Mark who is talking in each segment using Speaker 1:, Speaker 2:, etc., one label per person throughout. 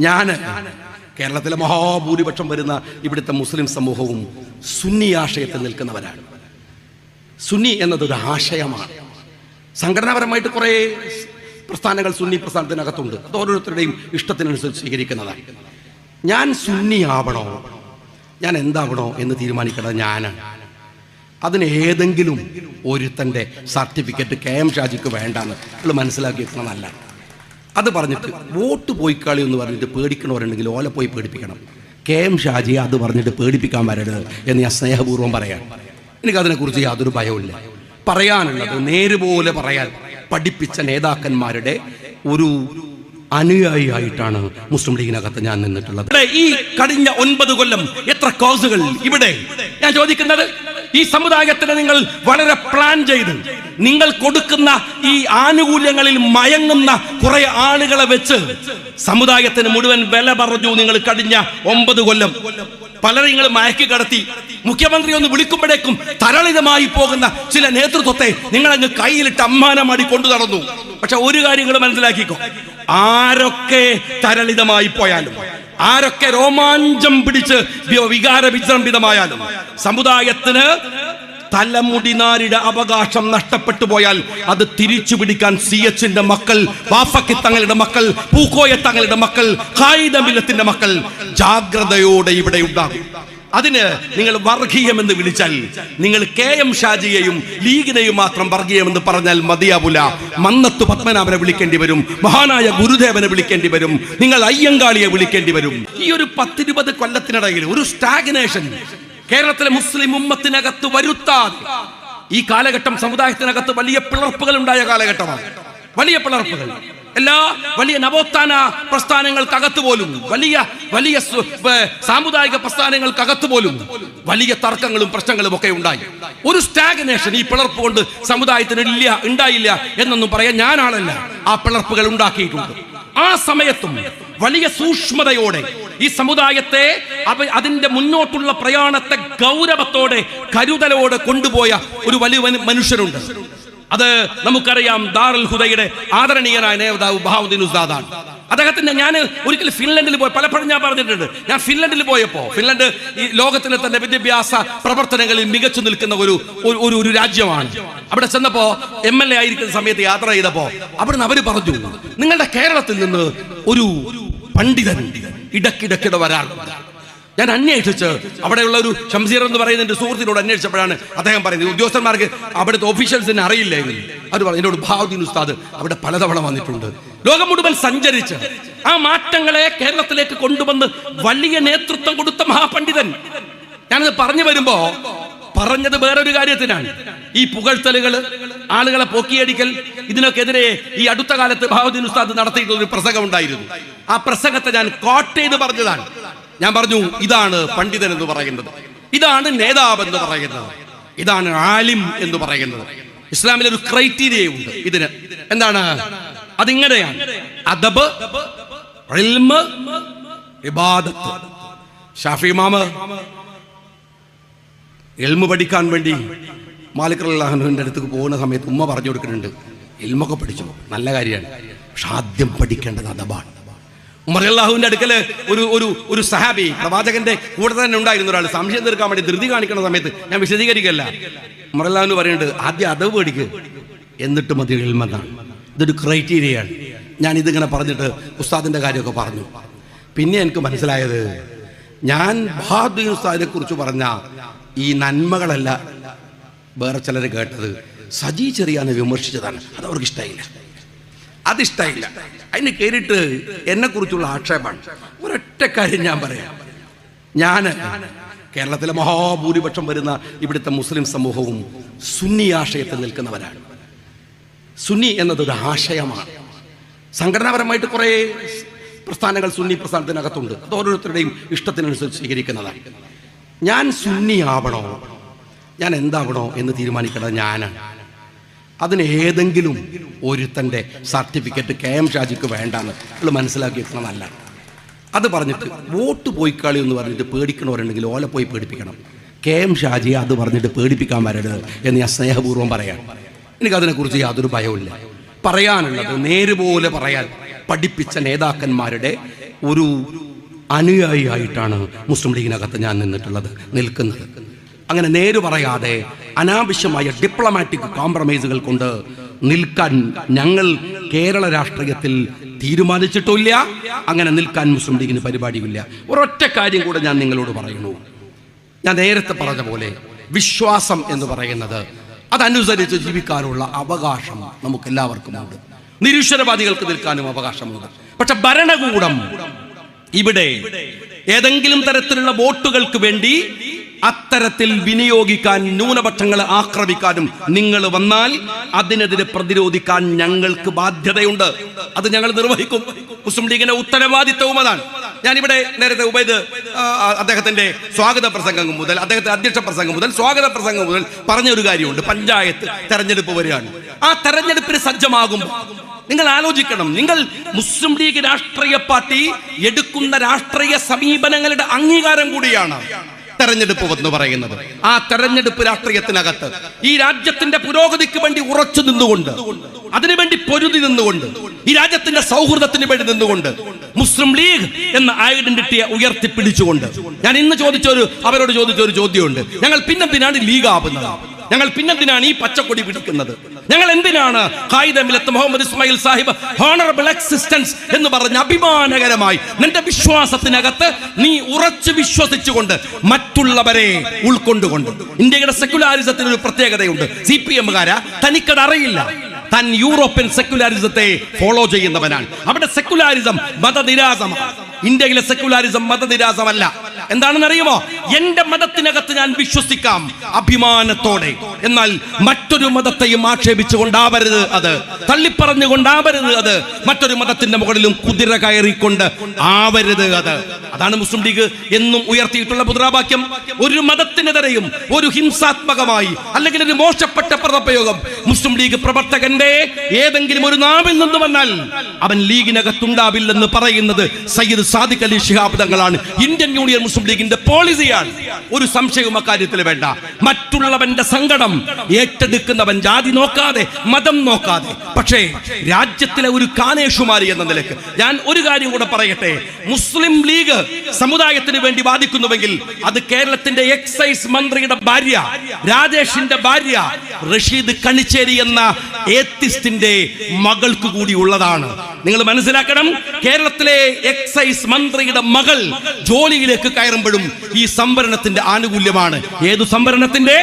Speaker 1: ഞാൻ കേരളത്തിലെ മഹാഭൂരിപക്ഷം വരുന്ന ഇവിടുത്തെ മുസ്ലിം സമൂഹവും സുന്നി ആശയത്തിൽ നിൽക്കുന്നവരാണ്. സുന്നി എന്നതൊരു ആശയമാണ്. സംഘടനാപരമായിട്ട് കുറേ പ്രസ്ഥാനങ്ങൾ സുന്നി പ്രസ്ഥാനത്തിനകത്തുണ്ട്. അത് ഓരോരുത്തരുടെയും ഇഷ്ടത്തിനനുസരിച്ച് സ്വീകരിക്കുന്നതാണ്. ഞാൻ സുന്നി ആവണോ, ഞാൻ എന്താവണോ എന്ന് തീരുമാനിക്കേണ്ടത് ഞാനാണ്. അതിന് ഏതെങ്കിലും ഒരുത്തൻ്റെ സർട്ടിഫിക്കറ്റ് KM ഷാജിക്ക് വേണ്ടാന്ന് നമ്മൾ മനസ്സിലാക്കി വെക്കണം. നല്ല അത് പറഞ്ഞിട്ട് വോട്ട് പോയിക്കാളി എന്ന് പറഞ്ഞിട്ട് പേടിക്കണവരുണ്ടെങ്കിൽ ഓല പോയി പേടിപ്പിക്കണം. KM ഷാജിയെ അത് പറഞ്ഞിട്ട് പേടിപ്പിക്കാൻ വരരുത് എന്ന് ഞാൻ സ്നേഹപൂർവ്വം പറയാം. എനിക്കതിനെക്കുറിച്ച് യാതൊരു ഭയവുമില്ല. പറയാനുള്ളത് നേരുപോലെ പറയാൻ പഠിപ്പിച്ച നേതാക്കന്മാരുടെ ഒരു അനുയായിയായിട്ടാണ് മുസ്ലിം ലീഗിനകത്ത് ഞാൻ നിന്നിട്ടുള്ളത്. ഈ കഴിഞ്ഞ 9 കൊല്ലം എത്ര കോസുകൾ ഇവിടെ ഞാൻ ചോദിക്കുന്നത്, ഈ സമുദായത്തിന് നിങ്ങൾ വളരെ പ്ലാൻ ചെയ്ത് നിങ്ങൾ കൊടുക്കുന്ന ഈ ആനുകൂല്യങ്ങളിൽ മയങ്ങുന്ന കുറെ ആളുകളെ വെച്ച് സമുദായത്തിന് മുഴുവൻ വില പറഞ്ഞു. നിങ്ങൾ കഴിഞ്ഞ 9 കൊല്ലം പലരെ നിങ്ങൾ മയക്കി കടത്തി. മുഖ്യമന്ത്രി ഒന്ന് വിളിക്കുമ്പോഴേക്കും തരളിതമായി പോകുന്ന ചില നേതൃത്വത്തെ നിങ്ങൾ അങ്ങ് കയ്യിലിട്ട് അമ്മാനമാടി കൊണ്ടു നടന്നു. പക്ഷെ ഒരു കാര്യങ്ങൾ മനസ്സിലാക്കിക്കോ, ആരൊക്കെ തരളിതമായി പോയാലും, ആരൊക്കെ രോമാഞ്ചം പിടിച്ച് വികാര വിജൃംഭിതമായാലും, സമുദായത്തിന് തലമുടിനാരിയുടെ അവകാശം നഷ്ടപ്പെട്ടു പോയാൽ അത് തിരിച്ചു പിടിക്കാൻ CHന്റെ മക്കൾ, വാഫക്കി തങ്ങളുടെ മക്കൾ, പൂക്കോയ തങ്ങളുടെ മക്കൾ, ഖായിദമില്ലത്തിന്റെ മക്കൾ ജാഗ്രതയോടെ ഇവിടെ ഉണ്ടാകും. അതിന് നിങ്ങൾ വർഗീയമെന്ന് വിളിച്ചാൽ, നിങ്ങൾ KM ഷാജിയെയും ലീഗിനെയും മാത്രം വർഗീയമെന്ന് പറഞ്ഞാൽ മതിയാവില്ല. മന്നത്ത് പത്മനാഭനെ വിളിക്കേണ്ടി വരും, മഹാനായ ഗുരുദേവനെ വിളിക്കേണ്ടി വരും, നിങ്ങൾ അയ്യങ്കാളിയെ വിളിക്കേണ്ടി വരും. ഈ ഒരു 10-20 കൊല്ലത്തിനിടയിൽ ഒരു സ്റ്റാഗ്നേഷൻ കേരളത്തിലെ മുസ്ലിം ഉമ്മത്തിനകത്ത് വരുത്താതെ ഈ കാലഘട്ടം സമുദായത്തിനകത്ത് വലിയ പിളർപ്പുകൾ ഉണ്ടായ കാലഘട്ടമാണ്. വലിയ പിളർപ്പുകൾ എല്ലാ വലിയ നവോത്ഥാന പ്രസ്ഥാനങ്ങൾക്കകത്ത് പോലും, വലിയ വലിയ സാമുദായിക പ്രസ്ഥാനങ്ങൾക്കകത്ത് പോലും വലിയ തർക്കങ്ങളും പ്രശ്നങ്ങളും ഒക്കെ ഉണ്ടായി. ഒരു സ്റ്റാഗ്നേഷൻ ഈ പിളർപ്പ് കൊണ്ട് സമുദായത്തിന് ഉണ്ടായില്ല എന്നൊന്നും പറയാൻ ഞാനാളല്ല. ആ പിളർപ്പുകൾ ഉണ്ടാക്കിയിട്ടുണ്ട്. ആ സമയത്തും വലിയ സൂക്ഷ്മതയോടെ ഈ സമുദായത്തെ അതിന്റെ മുന്നോട്ടുള്ള പ്രയാണത്തെ ഗൗരവത്തോടെ കരുതലോടെ കൊണ്ടുപോയ ഒരു വലിയ മനുഷ്യരുണ്ട്. അത് നമുക്കറിയാം, ദാറുൽ ഹുദയുടെ ആദരണീയനായ നേതാവ് ബഹാവുദ്ദീൻ ഉസ്താദാണ്. അദ്ദേഹത്തിന്റെ ഞാൻ ഒരിക്കൽ ഫിൻലൻഡിൽ പോയി, പലപ്പോഴും ഞാൻ പറഞ്ഞിട്ടുണ്ട്, ഞാൻ ഫിൻലൻഡിൽ പോയപ്പോൾ, ഫിൻലൻഡ് ഈ ലോകത്തിലെ തന്നെ വിദ്യാഭ്യാസ പ്രവർത്തനങ്ങളിൽ മികച്ചു നിൽക്കുന്ന ഒരു രാജ്യമാണ്. അവിടെ ചെന്നപ്പോ MLA ആയിരിക്കുന്ന സമയത്ത് യാത്ര ചെയ്തപ്പോ അവിടുന്ന് അവര് പറഞ്ഞു, നിങ്ങളുടെ കേരളത്തിൽ നിന്ന് ഒരു പണ്ഡിതൻ ഇടയ്ക്കിടയ്ക്കിടെ വരാറുണ്ട്. ഞാൻ അന്വേഷിച്ച് അവിടെയുള്ള ഒരു ഷംസീർ എന്ന് പറയുന്ന എൻ്റെ സുഹൃത്തിനോട് അന്വേഷിച്ചപ്പോഴാണ് അദ്ദേഹം പറയുന്നത്, ഉദ്യോഗസ്ഥന്മാർക്ക് അവിടുത്തെ ഓഫീഷ്യൽസിനെ അറിയില്ലായിരുന്നു. അവർ പറഞ്ഞു, എന്നോട് ബഹാവുദ്ദീൻ ഉസ്താദ് അവിടെ പലതവണ വന്നിട്ടുണ്ട്. ലോകം മുഴുവൻ സഞ്ചരിച്ച് ആ മാറ്റങ്ങളെ കേരളത്തിലേക്ക് കൊണ്ടുവന്ന് വലിയ നേതൃത്വം കൊടുത്ത മഹാപണ്ഡിതൻ. ഞാനത് പറഞ്ഞു വരുമ്പോ പറഞ്ഞത് വേറൊരു കാര്യത്തിനാണ്. ഈ പുകഴ്ത്തലുകൾ, ആളുകളെ പോക്കിയടിക്കൽ, ഇതിനൊക്കെതിരെ ഈ അടുത്ത കാലത്ത് ബഹാവുദ്ദീൻ ഉസ്താദ് നടത്തിയിട്ടുള്ള ഒരു പ്രസംഗം ഉണ്ടായിരുന്നു. ആ പ്രസംഗത്തെ ഞാൻ കോട്ട് ചെയ്ത് പറഞ്ഞതാണ്. ഞാൻ പറഞ്ഞു, ഇതാണ് പണ്ഡിതൻ എന്ന് പറയുന്നത്, ഇതാണ് നേതാവ് എന്ന് പറയുന്നത്, ഇതാണ് ആലിം എന്ന് പറയുന്നത്. ഇസ്ലാമിൽ ഒരു ക്രൈറ്റീരിയ ഉണ്ട് ഇതിന്. എന്താണ്? അതിങ്ങനെയാണ്: അദബ്, ഇൽമ്, ഇബാദത്ത്. ഷാഫി ഇമാമ് ഇൽമ് പഠിക്കാൻ വേണ്ടി മാലിക് റളിയല്ലാഹു അൻഹുവിന്റെ അടുത്തേക്ക് പോകുന്ന സമയത്ത് ഉമ്മ പറഞ്ഞു കൊടുക്കുന്നുണ്ട്, ഇൽമൊക്കെ പഠിച്ചു, നല്ല കാര്യമാണ്, പക്ഷെ ആദ്യം പഠിക്കേണ്ടത് അദബാണ്. ഉമർ റളിയല്ലാഹുവിന്റെ അടുക്കൽ ഒരു സഹാബി, പ്രവാചകന്റെ കൂടെ തന്നെ ഉണ്ടായിരുന്ന ഒരാൾ, സംശയം തീർക്കാൻ വേണ്ടി ധൃതി കാണിക്കുന്ന സമയത്ത്, ഞാൻ വിശദീകരിക്കല്ല, ഉമർ റളിയല്ലാഹു പറയുന്നുണ്ട്, ആദ്യം അദബ് പഠിക്കുക, എന്നിട്ട് മതി ഇൽമെന്നാണ്. ഇതൊരു ക്രൈറ്റീരിയയാണ്. ഞാൻ ഇതിങ്ങനെ പറഞ്ഞിട്ട് ഉസ്താദിന്റെ കാര്യമൊക്കെ പറഞ്ഞു. പിന്നെ എനിക്ക് മനസ്സിലായത്, ഞാൻ ബഹാവുദ്ദീൻ ഉസ്താദിനെ കുറിച്ച് പറഞ്ഞ ഈ നന്മകളല്ല വേറെ ചിലർ കേട്ടത്, സജി ചെറിയാനെ വിമർശിച്ചതാണ്. അത് അവർക്ക് ഇഷ്ടമായില്ല, അതിഷ്ടമായില്ല. അതിന് കയറിയിട്ട് എന്നെ കുറിച്ചുള്ള ആക്ഷേപമാണ്. ഒരൊറ്റ കാര്യം ഞാൻ പറയാം, ഞാൻ കേരളത്തിലെ മഹാഭൂരിപക്ഷം വരുന്ന ഇവിടുത്തെ മുസ്ലിം സമൂഹവും സുന്നി ആശയത്തിൽ നിൽക്കുന്നവരാണ്. സുന്നി എന്നതൊരു ആശയമാണ്. സംഘടനാപരമായിട്ട് കുറേ പ്രസ്ഥാനങ്ങൾ സുന്നി പ്രസ്ഥാനത്തിനകത്തുണ്ട്. അത് ഓരോരുത്തരുടെയും ഇഷ്ടത്തിനനുസരിച്ച് സ്വീകരിക്കുന്നതാണ്. ഞാൻ സുന്നി ആവണോ, ഞാൻ എന്താവണോ എന്ന് തീരുമാനിക്കേണ്ടത് ഞാനാണ്. അതിന് ഏതെങ്കിലും ഒരുത്തൻ്റെ സർട്ടിഫിക്കറ്റ് KM ഷാജിക്ക് വേണ്ടാന്ന് നമ്മൾ മനസ്സിലാക്കി വെക്കണം. നല്ല അത് പറഞ്ഞിട്ട് വോട്ട് പോയിക്കാളി എന്ന് പറഞ്ഞിട്ട് പേടിക്കണവരുണ്ടെങ്കിൽ ഓല പോയി പേടിപ്പിക്കണം. KM ഷാജിയെ അത് പറഞ്ഞിട്ട് പേടിപ്പിക്കാൻ വരരുത് എന്ന് ഞാൻ സ്നേഹപൂർവ്വം പറയാം. എനിക്കതിനെക്കുറിച്ച് യാതൊരു ഭയവുമില്ല. പറയാനുള്ളത് നേരുപോലെ പറയാൻ പഠിപ്പിച്ച നേതാക്കന്മാരുടെ ഒരു അനുയായിയായിട്ടാണ് മുസ്ലിം ലീഗിനകത്ത് ഞാൻ നിൽക്കുന്നത്. അങ്ങനെ നേര് പറയാതെ അനാവശ്യമായ ഡിപ്ലോമാറ്റിക് കോംപ്രമൈസുകൾ കൊണ്ട് നിൽക്കാൻ ഞങ്ങൾ കേരള രാഷ്ട്രീയത്തിൽ തീരുമാനിച്ചിട്ടില്ല. അങ്ങനെ നിൽക്കാൻ മുസ്ലിം ലീഗിന് പരിപാടിയില്ല. ഒരൊറ്റ കാര്യം കൂടെ ഞാൻ നിങ്ങളോട് പറയുന്നു. ഞാൻ നേരത്തെ പറഞ്ഞ പോലെ വിശ്വാസം എന്ന് പറയുന്നത് അതനുസരിച്ച് ജീവിക്കാനുള്ള അവകാശം നമുക്ക് എല്ലാവർക്കുമുണ്ട്. നിരീശ്വരവാദികൾക്ക് നിൽക്കാനും അവകാശമുണ്ട്. പക്ഷെ ഭരണകൂടം ഇവിടെ ഏതെങ്കിലും തരത്തിലുള്ള വോട്ടുകൾക്ക് വേണ്ടി അത്തരത്തിൽ വിനിയോഗിക്കാൻ, ന്യൂനപക്ഷങ്ങളെ ആക്രമിക്കാനും നിങ്ങൾ വന്നാൽ അതിനെതിരെ പ്രതിരോധിക്കാൻ ഞങ്ങൾക്ക് ബാധ്യതയുണ്ട്. അത് ഞങ്ങൾ നിർവഹിക്കും. മുസ്ലിം ലീഗിന്റെ ഉത്തരവാദിത്വവും അതാണ്. ഞാനിവിടെ നേരത്തെ ഉബൈദ് അദ്ദേഹത്തിന്റെ സ്വാഗത പ്രസംഗം മുതൽ, അദ്ദേഹത്തെ അധ്യക്ഷ പ്രസംഗം മുതൽ, സ്വാഗത പ്രസംഗം മുതൽ പറഞ്ഞൊരു കാര്യമുണ്ട്. പഞ്ചായത്ത് തെരഞ്ഞെടുപ്പ് വരികയാണ്. ആ തെരഞ്ഞെടുപ്പിന് സജ്ജമാകുമ്പോൾ നിങ്ങൾ ആലോചിക്കണം, നിങ്ങൾ മുസ്ലിം ലീഗ് രാഷ്ട്രീയ പാർട്ടി എടുക്കുന്ന രാഷ്ട്രീയ സമീപനങ്ങളുടെ അംഗീകാരം കൂടിയാണ് തെരഞ്ഞെടുപ്പ് എന്ന് പറയുന്നത്. ആ തെരഞ്ഞെടുപ്പ് രാഷ്ട്രീയത്തിനകത്ത് ഈ രാജ്യത്തിന്റെ പുരോഗതിക്ക് വേണ്ടി ഉറച്ചു നിന്നുകൊണ്ട്, അതിനുവേണ്ടി പൊരുതി നിന്നുകൊണ്ട്, ഈ രാജ്യത്തിന്റെ സൗഹൃദത്തിന് വേണ്ടി നിന്നുകൊണ്ട്, മുസ്ലിം ലീഗ് എന്ന ഐഡന്റിറ്റിയെ ഉയർത്തിപ്പിടിച്ചുകൊണ്ട് ഞാൻ ഇന്ന് അവരോട് ചോദിച്ചൊരു ചോദ്യമുണ്ട്. ഞങ്ങൾ പിന്നെന്തിനാണ് ലീഗ് ആവുന്നത്? ഞങ്ങൾ പിന്നെന്തിനാണ് ഈ പച്ചക്കൊടി പിടിക്കുന്നത്? ഞങ്ങൾ എന്തിനാണ് ഖായിദ മില്ലത്ത് മുഹമ്മദ് ഇസ്മായിൽ സാഹിബ് ഹോണറബിൾ എക്സിസ്റ്റൻസ് എന്ന് പറഞ്ഞ അഭിമാനകരമായി നിന്റെ വിശ്വാസത്തിനകത്ത് നീ ഉറച്ചു വിശ്വസിച്ചുകൊണ്ട് മറ്റുള്ളവരെ ഉൾക്കൊണ്ടുകൊണ്ട്, ഇന്ത്യയുടെ സെക്യുലാരിസത്തിന് ഒരു പ്രത്യേകതയുണ്ട്. CPM-കാരാ തനിക്കത് അറിയില്ല. താൻ യൂറോപ്യൻ സെക്യുലാരിസത്തെ ഫോളോ ചെയ്യുന്നവനാണ്. അവിടെ സെക്യുലാരിസം മതനിരാസമാണ്. ഇന്ത്യയിലെ സെക്യുലാരിസം മതനിരാസമല്ല. എന്താണെന്നറിയുമോ? എന്റെ മതത്തിനകത്ത് ഞാൻ വിശ്വസിക്കാം അഭിമാനത്തോടെ. എന്നാൽ മറ്റൊരു മതത്തെയും ആക്ഷേപിച്ചുകൊണ്ടാവരുത്, അത് തള്ളിപ്പറഞ്ഞുകൊണ്ടാവരുത്, അത് മറ്റൊരു മതത്തിന്റെ മുകളിലും കുതിര കയറിക്കൊണ്ട് ആവരുത്, അത്. അതാണ് മുസ്ലിം ലീഗ് എന്നും ഉയർത്തിയിട്ടുള്ള മുദ്രാവാക്യം. ഒരു മതത്തിനെതിരെയും ഒരു ഹിംസാത്മകമായി അല്ലെങ്കിൽ ഒരു മോശപ്പെട്ട പദപ്രയോഗം മുസ്ലിം ലീഗ് പ്രവർത്തകന്റെ ഏതെങ്കിലും ഒരു നാവിൽ നിന്ന് വന്നാൽ അവൻ ലീഗിനകത്തുണ്ടാവില്ലെന്ന് പറയുന്നത് സയ്യിദ് സാദിഖ് അലി ശിഹാബ് തങ്ങളാണ്. ഇന്ത്യൻ യൂണിയൻ മുസ്ലിം ലീഗിന്റെ പോളിസിയാണ്. ഒരു സംശയവും അക്കാര്യത്തിൽ വേണ്ട. മറ്റുള്ളവന്റെ സങ്കടം ഏറ്റെടുക്കുന്നവൻ ജാതി നോക്കാതെ, മതം നോക്കാതെ. പക്ഷേ രാജ്യത്തിലെ ഒരു കാനേഷുമാരി എന്ന നിലയ്ക്ക് ഞാൻ ഒരു കാര്യം കൂടെ പറയട്ടെ. മുസ്ലിം ലീഗ് സമുദായത്തിന് വേണ്ടി വാദിക്കുന്നുവെങ്കിൽ അത് കേരളത്തിന്റെ എക്സൈസ് മന്ത്രിയുടെ ഭാര്യ, രാജേഷിന്റെ ഭാര്യ റഷീദ് കണിച്ചേരി എന്ന ഏത്തിസ്റ്റിന്റെ മകൾക്ക് കൂടി ഉള്ളതാണ്. നിങ്ങൾ മനസ്സിലാക്കണം, കേരളത്തിലെ എക്സൈസ് മന്ത്രിയുടെ മകൾ ജോലിയിലേക്ക് കയറുമ്പോഴും ഈ സംവരണത്തിന്റെ ആനുകൂല്യമാണ്. ഏതു സംവരണത്തിന്റെ?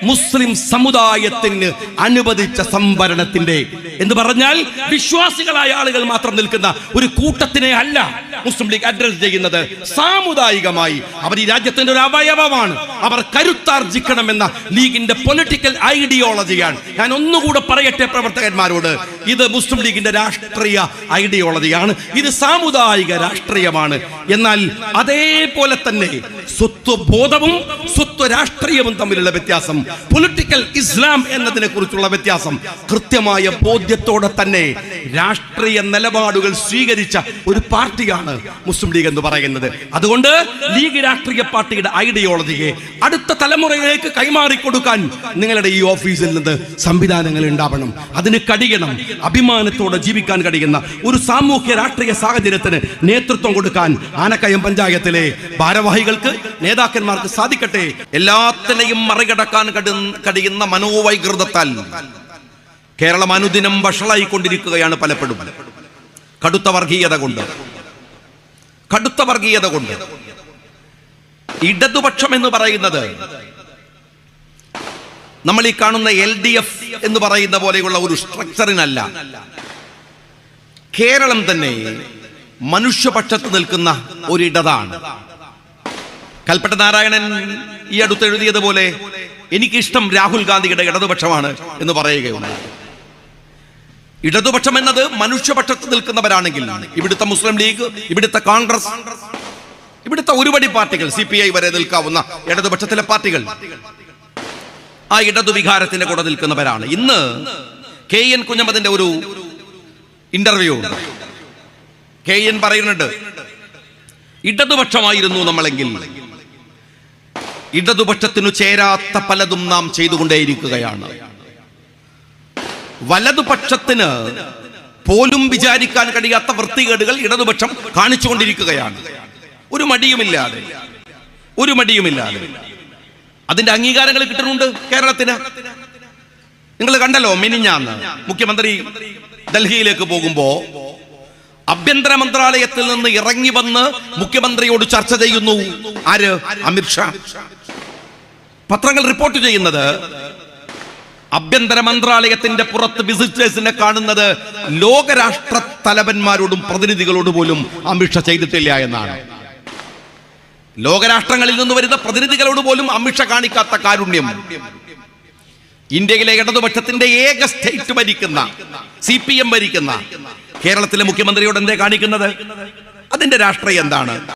Speaker 1: മുസ്ലിം സമുദായത്തിന് അനുവദിച്ച സംവരണത്തിന്റെ. എന്ന് പറഞ്ഞാൽ വിശ്വാസികളായ ആളുകൾ മാത്രം നിൽക്കുന്ന ഒരു കൂട്ടത്തിനെ അല്ല മുസ്ലിം ലീഗ് അഡ്രസ് ചെയ്യുന്നത്. സാമുദായികമായി അവർ ഈ രാജ്യത്തിന്റെ ഒരു അവയവമാണ്. അവർ കരുത്താർജിക്കണമെന്ന ലീഗിന്റെ പൊളിറ്റിക്കൽ ഐഡിയോളജിയാണ്. ഞാൻ ഒന്നുകൂടെ പറയട്ടെ പ്രവർത്തകന്മാരോട്, ഇത് മുസ്ലിം ലീഗിന്റെ രാഷ്ട്രീയ ഐഡിയോളജിയാണ്. ഇത് സാമുദായിക രാഷ്ട്രീയമാണ്. എന്നാൽ അതേപോലെ തന്നെ സ്വത്വബോധവും സ്വത്വ രാഷ്ട്രീയവും തമ്മിലുള്ള വ്യത്യാസം, പൊളിറ്റിക്കൽ ഇസ്ലാം എന്നതിനെ കുറിച്ചുള്ള വ്യത്യാസം കൃത്യമായ ബോധ്യത്തോടെ തന്നെ രാഷ്ട്രീയ നിലപാടുകൾ സ്വീകരിച്ച ഒരു പാർട്ടിയാണ് മുസ്ലിം ലീഗ് എന്ന് പറയുന്നത്. അതുകൊണ്ട് ലീഗ് രാഷ്ട്രീയ പാർട്ടിയുടെ ഐഡിയോളജിയെ അടുത്ത തലമുറയിലേക്ക് കൈമാറിക്കൊടുക്കാൻ നിങ്ങളുടെ ഈ ഓഫീസിൽ നിന്ന് സംവിധാനങ്ങൾ ഉണ്ടാവണം. അതിന് കഴിയണം. അഭിമാനത്തോടെ ജീവിക്കാൻ കഴിയുന്ന ഒരു സാമൂഹ്യ രാഷ്ട്രീയ സാഹചര്യത്തിന് നേതൃത്വം കൊടുക്കാൻ ആനക്കയം പഞ്ചായത്തിലെ ഭാരവാഹികൾക്ക്, നേതാക്കന്മാർക്ക് സാധിക്കട്ടെ. എല്ലാത്തിനെയും മറികടക്കാൻ കഴിയുന്ന മനോവൈകൃതത്താൽ കേരളം അനുദിനം വഷളായിക്കൊണ്ടിരിക്കുകയാണ്. പലപ്പോഴും കടുത്ത വർഗീയത കൊണ്ട് ഇടതുപക്ഷം എന്ന് പറയുന്നത് നമ്മൾ ഈ കാണുന്ന LDF എന്ന് പറയുന്ന പോലെയുള്ള ഒരു സ്ട്രക്ചറിനല്ല. കേരളം തന്നെ മനുഷ്യപക്ഷത്ത് നിൽക്കുന്ന ഒരിടതാണ്. കൽപ്പറ്റ നാരായണൻ ഈ അടുത്ത് എഴുതിയതുപോലെ എനിക്കിഷ്ടം രാഹുൽ ഗാന്ധിയുടെ ഇടതുപക്ഷമാണ് എന്ന് പറയുകയുണ്ടായി. ഇടതുപക്ഷം എന്നത് മനുഷ്യപക്ഷത്ത് നിൽക്കുന്നവരാണെങ്കിൽ ഇവിടുത്തെ മുസ്ലിം ലീഗ്, ഇവിടുത്തെ കോൺഗ്രസ്, ഇവിടുത്തെ ഒരുപടി പാർട്ടികൾ, CPI വരെ നിൽക്കാവുന്ന ഇടതുപക്ഷത്തിലെ പാർട്ടികൾ ആ ഇടതു വികാരത്തിന്റെ കൂടെ നിൽക്കുന്നവരാണ്. ഇന്ന് KN കുഞ്ഞമ്മദിന്റെ ഒരു ഇന്റർവ്യൂ KN പറയുന്നുണ്ട്, ഇടതുപക്ഷമായിരുന്നു നമ്മളെങ്കിൽ ഇടതുപക്ഷത്തിനു ചേരാത്ത പലതും നാം ചെയ്തുകൊണ്ടേയിരിക്കുകയാണ്. വലതുപക്ഷത്തിന് പോലും വിചാരിക്കാൻ കഴിയാത്ത വൃത്തികേടുകൾ ഇടതുപക്ഷം കാണിച്ചുകൊണ്ടിരിക്കുകയാണ്. ഒരു മടിയുമില്ലാതെ അതിന്റെ അംഗീകാരങ്ങൾ കിട്ടുന്നുണ്ട് കേരളത്തിന്. നിങ്ങൾ കണ്ടല്ലോ, മിനിഞ്ഞാന്ന് മുഖ്യമന്ത്രി ഡൽഹിയിലേക്ക് പോകുമ്പോ ആഭ്യന്തര മന്ത്രാലയത്തിൽ നിന്ന് ഇറങ്ങി വന്ന് മുഖ്യമന്ത്രിയോട് ചർച്ച ചെയ്യുന്നു. ആര്? അമിത്ഷാ. പത്രങ്ങൾ റിപ്പോർട്ട് ചെയ്യുന്നത് ആഭ്യന്തര മന്ത്രാലയത്തിന്റെ പുറത്ത് വിസിറ്റേഴ്സിനെ കാണുന്നത് ലോകരാഷ്ട്ര തലവന്മാരോടും പ്രതിനിധികളോട് പോലും അമിത്ഷാ ചെയ്തിട്ടില്ല എന്നാണ്. ലോകരാഷ്ട്രങ്ങളിൽ നിന്ന് വരുന്ന പ്രതിനിധികളോട് പോലും അമിത്ഷാ കാണിക്കാത്ത കാരുണ്യം. ഇന്ത്യയിലെ ഇടതുപക്ഷത്തിന്റെ ഏക സ്റ്റേറ്റ് ഭരിക്കുന്ന CPM ഭരിക്കുന്ന കേരളത്തിലെ മുഖ്യമന്ത്രിയോട് എന്തേ കാണിക്കുന്നത്? അതിന്റെ രാഷ്ട്രീയം എന്താണ്?